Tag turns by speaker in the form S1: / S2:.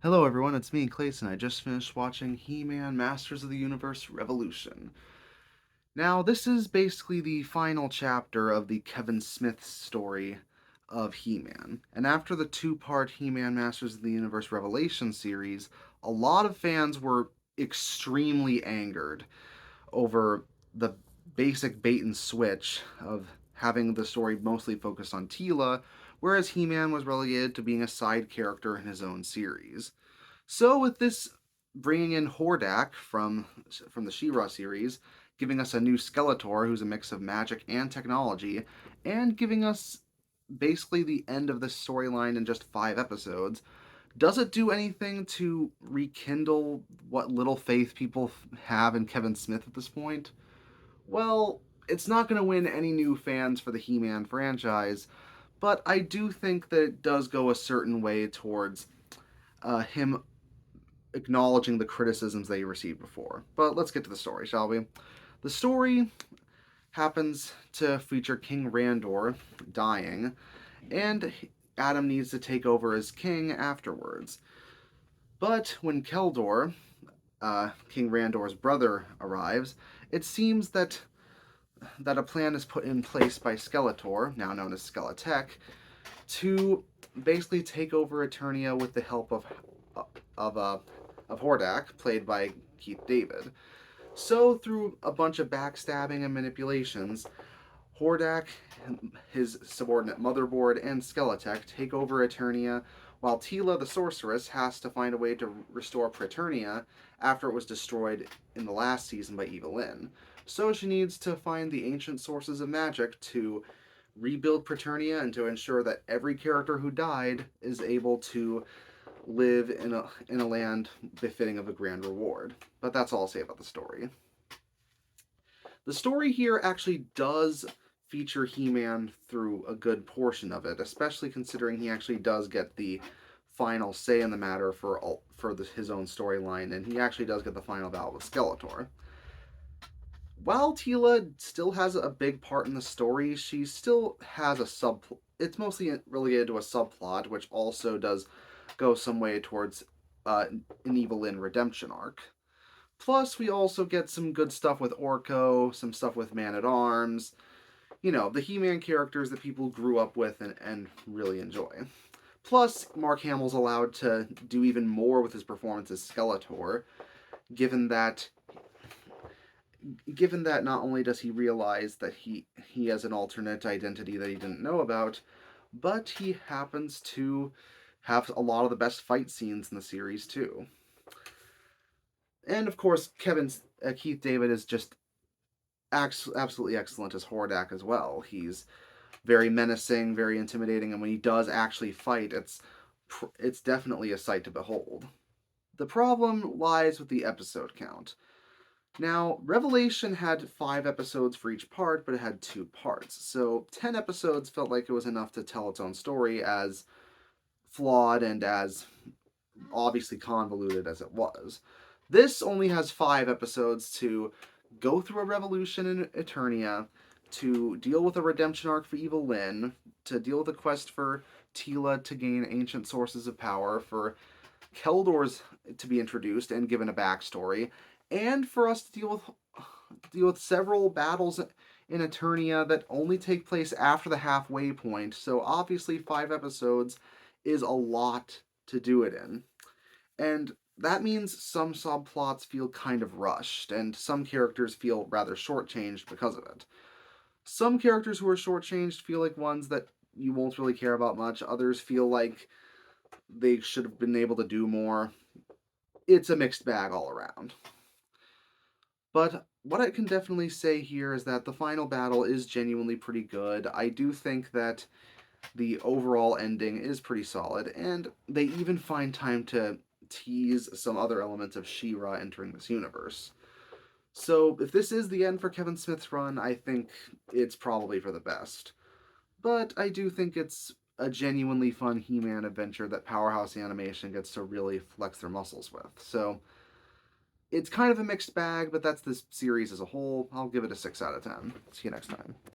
S1: Hello everyone, it's me, Clayson. I just finished watching He-Man Masters of the Universe Revolution. Now, this is basically the final chapter of the Kevin Smith story of He-Man. And after the two-part He-Man Masters of the Universe Revelation series, a lot of fans were extremely angered over the basic bait and switch of having the story mostly focused on Teela, whereas He-Man was relegated to being a side character in his own series. So with this bringing in Hordak from the She-Ra series, giving us a new Skeletor who's a mix of magic and technology, and giving us basically the end of this storyline in just 5 episodes, does it do anything to rekindle what little faith people have in Kevin Smith at this point? Well, it's not going to win any new fans for the He-Man franchise, but I do think that it does go a certain way towards him acknowledging the criticisms they received before. But let's get to the story, shall we? The story happens to feature King Randor dying, and Adam needs to take over as king afterwards. But when Keldor, King Randor's brother, arrives, it seems that a plan is put in place by Skeletor, now known as Skeletech, to basically take over Eternia with the help of uh, of Hordak, played by Keith David. So, through a bunch of backstabbing and manipulations, Hordak, his subordinate Motherboard, and Skeletech take over Eternia, while Teela the Sorceress has to find a way to restore Preternia after it was destroyed in the last season by Evelyn. So she needs to find the ancient sources of magic to rebuild Preternia and to ensure that every character who died is able to live in a land befitting of a grand reward. But that's all I'll say about the story. The story here actually does feature He-Man through a good portion of it, especially considering he actually does get the final say in the matter his own storyline, and he actually does get the final battle with Skeletor. While Teela still has a big part in the story, she still has a sub. It's mostly related to a subplot, which also does go some way towards an Evelyn redemption arc. Plus, we also get some good stuff with Orko, some stuff with Man at Arms. You know, the He-Man characters that people grew up with and really enjoy. Plus, Mark Hamill's allowed to do even more with his performance as Skeletor, given that not only does he realize that he has an alternate identity that he didn't know about, but he happens to have a lot of the best fight scenes in the series too. And of course, Keith David is just absolutely excellent as Hordak as well. He's very menacing, very intimidating, and when he does actually fight, it's definitely a sight to behold. The problem lies with the episode count. Now, Revelation had 5 episodes for each part, but it had 2 parts. So 10 episodes felt like it was enough to tell its own story, as flawed and as obviously convoluted as it was. This only has 5 episodes to go through a revolution in Eternia, to deal with a redemption arc for Evil Lyn, to deal with a quest for Teela to gain ancient sources of power, for Keldor's to be introduced and given a backstory, and for us to deal with several battles in Eternia that only take place after the halfway point. So obviously 5 episodes is a lot to do it in. And that means some subplots feel kind of rushed, and some characters feel rather shortchanged because of it. Some characters who are shortchanged feel like ones that you won't really care about much. Others feel like they should have been able to do more. It's a mixed bag all around. But what I can definitely say here is that the final battle is genuinely pretty good. I do think that the overall ending is pretty solid, and they even find time to tease some other elements of She-Ra entering this universe. So if this is the end for Kevin Smith's run, I think it's probably for the best. But I do think it's a genuinely fun He-Man adventure that Powerhouse Animation gets to really flex their muscles with. So it's kind of a mixed bag, but that's this series as a whole. I'll give it a 6 out of 10. See you next time.